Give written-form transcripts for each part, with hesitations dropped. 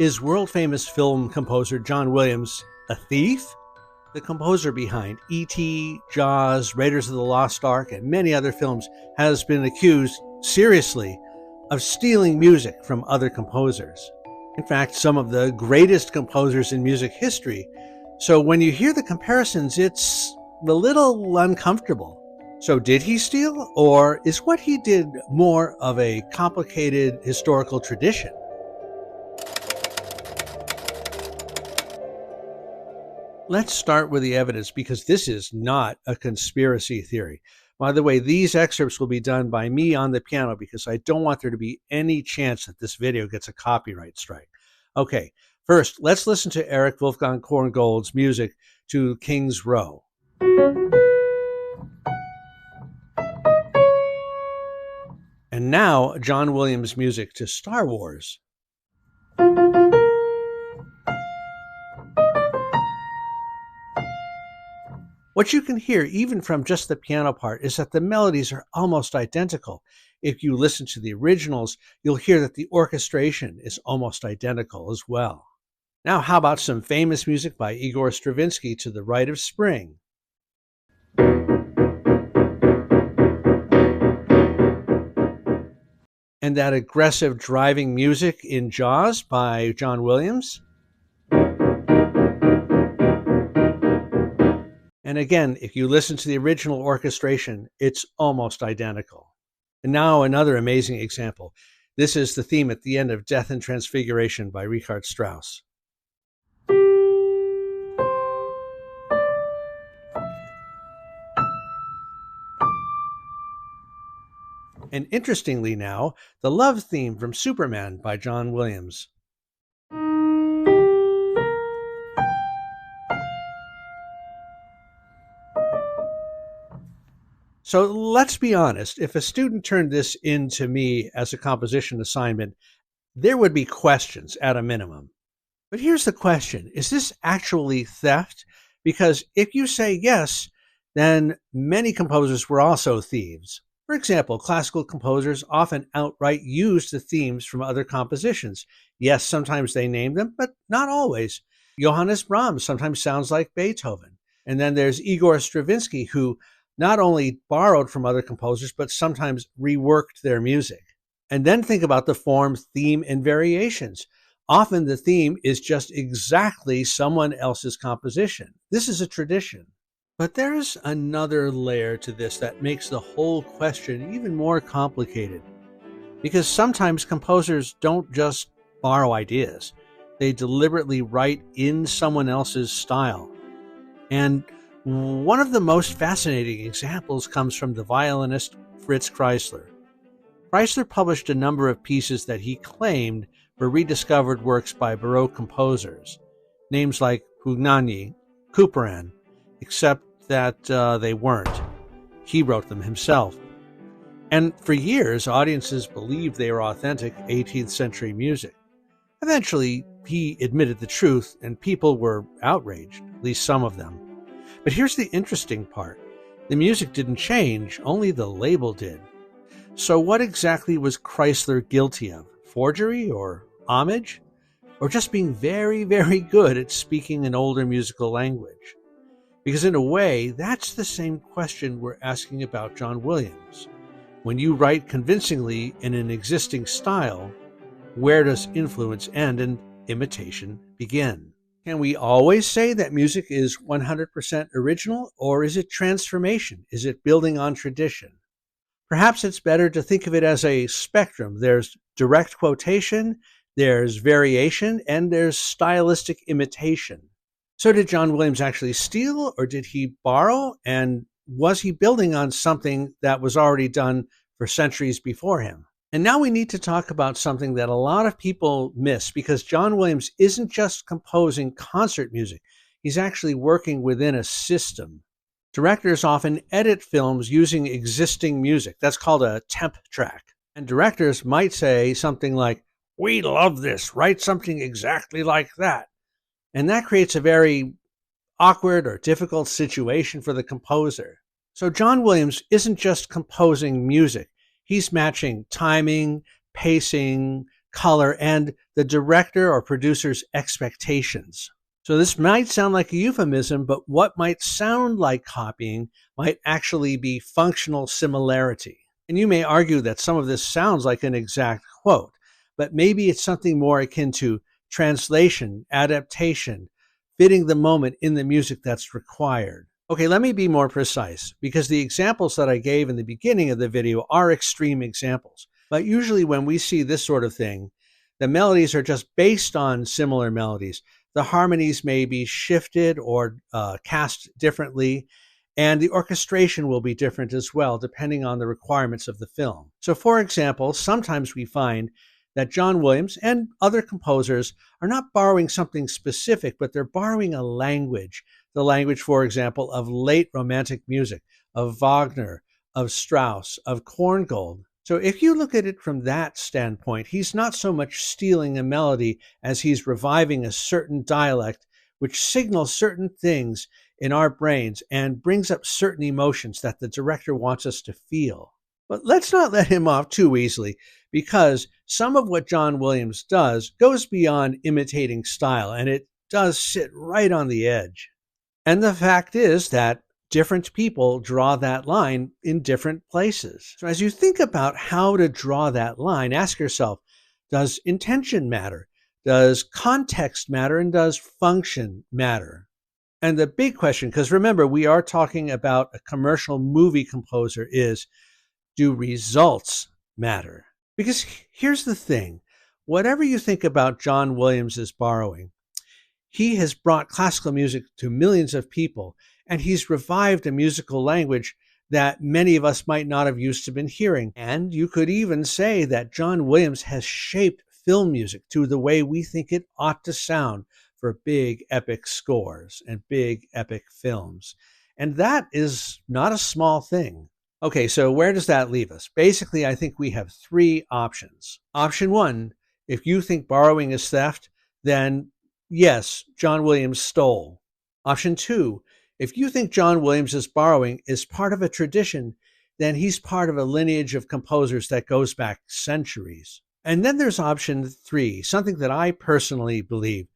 Is world-famous film composer John Williams a thief? The composer behind E.T., Jaws, Raiders of the Lost Ark, and many other films has been accused, seriously, of stealing music from other composers. In fact, some of the greatest composers in music history. So when you hear the comparisons, it's a little uncomfortable. So did he steal, or is what he did more of a complicated historical tradition? Let's start with the evidence, because this is not a conspiracy theory. By the way, these excerpts will be done by me on the piano because I don't want there to be any chance that this video gets a copyright strike. Okay, first, let's listen to Eric Wolfgang Korngold's music to King's Row. And now, John Williams' music to Star Wars. What you can hear, even from just the piano part, is that the melodies are almost identical. If you listen to the originals, you'll hear that the orchestration is almost identical as well. Now, how about some famous music by Igor Stravinsky to the Rite of Spring? And that aggressive driving music in Jaws by John Williams? And again, if you listen to the original orchestration, it's almost identical. And now another amazing example. This is the theme at the end of Death and Transfiguration by Richard Strauss. And interestingly now, the love theme from Superman by John Williams. So let's be honest, if a student turned this in to me as a composition assignment, there would be questions at a minimum. But here's the question, is this actually theft? Because if you say yes, then many composers were also thieves. For example, classical composers often outright use the themes from other compositions. Yes, sometimes they name them, but not always. Johannes Brahms sometimes sounds like Beethoven. And then there's Igor Stravinsky, who not only borrowed from other composers, but sometimes reworked their music. And then think about the form, theme, and variations. Often the theme is just exactly someone else's composition. This is a tradition. But there's another layer to this that makes the whole question even more complicated. Because sometimes composers don't just borrow ideas. They deliberately write in someone else's style. And one of the most fascinating examples comes from the violinist Fritz Kreisler. Kreisler published a number of pieces that he claimed were rediscovered works by Baroque composers, names like Pugnani, Couperin, except that they weren't. He wrote them himself. And for years, audiences believed they were authentic 18th century music. Eventually, he admitted the truth, and people were outraged, at least some of them. But here's the interesting part. The music didn't change, only the label did. So what exactly was Kreisler guilty of? Forgery or homage? Or just being very, very good at speaking an older musical language? Because in a way, that's the same question we're asking about John Williams. When you write convincingly in an existing style, where does influence end and imitation begin? Can we always say that music is 100% original, or is it transformation? Is it building on tradition? Perhaps it's better to think of it as a spectrum. There's direct quotation, there's variation, and there's stylistic imitation. So did John Williams actually steal, or did he borrow? And was he building on something that was already done for centuries before him? And now we need to talk about something that a lot of people miss, because John Williams isn't just composing concert music. He's actually working within a system. Directors often edit films using existing music. That's called a temp track. And directors might say something like, "We love this, write something exactly like that." And that creates a very awkward or difficult situation for the composer. So John Williams isn't just composing music. He's matching timing, pacing, color, and the director or producer's expectations. So this might sound like a euphemism, but what might sound like copying might actually be functional similarity. And you may argue that some of this sounds like an exact quote, but maybe it's something more akin to translation, adaptation, fitting the moment in the music that's required. Okay, let me be more precise, because the examples that I gave in the beginning of the video are extreme examples. But usually when we see this sort of thing, the melodies are just based on similar melodies. The harmonies may be shifted or cast differently, and the orchestration will be different as well, depending on the requirements of the film. So for example, sometimes we find that John Williams and other composers are not borrowing something specific, but they're borrowing a language. The language, for example, of late Romantic music, of Wagner, of Strauss, of Korngold. So if you look at it from that standpoint, he's not so much stealing a melody as he's reviving a certain dialect, which signals certain things in our brains and brings up certain emotions that the director wants us to feel. But let's not let him off too easily, because some of what John Williams does goes beyond imitating style, and it does sit right on the edge. And the fact is that different people draw that line in different places. So as you think about how to draw that line, ask yourself, does intention matter? Does context matter? And does function matter? And the big question, because remember, we are talking about a commercial movie composer, is, do results matter? Because here's the thing, whatever you think about John Williams' borrowing, he has brought classical music to millions of people, and he's revived a musical language that many of us might not have used to been hearing. And you could even say that John Williams has shaped film music to the way we think it ought to sound for big epic scores and big epic films. And that is not a small thing. Okay, so where does that leave us? Basically, I think we have three options. Option one, if you think borrowing is theft, then yes, John Williams stole. Option two, if you think John Williams' borrowing is part of a tradition, then he's part of a lineage of composers that goes back centuries. And then there's option three, something that I personally believe.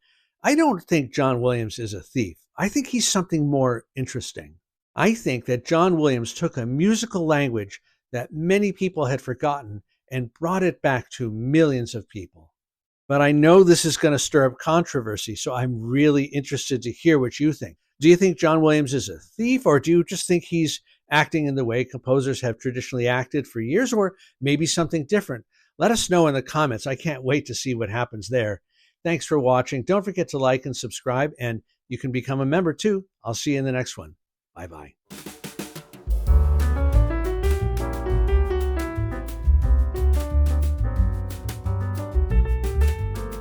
I don't think John Williams is a thief. I think he's something more interesting. I think that John Williams took a musical language that many people had forgotten and brought it back to millions of people. But I know this is going to stir up controversy, so I'm really interested to hear what you think. Do you think John Williams is a thief, or do you just think he's acting in the way composers have traditionally acted for years, or maybe something different? Let us know in the comments. I can't wait to see what happens there. Thanks for watching. Don't forget to like and subscribe, and you can become a member too. I'll see you in the next one. Bye-bye.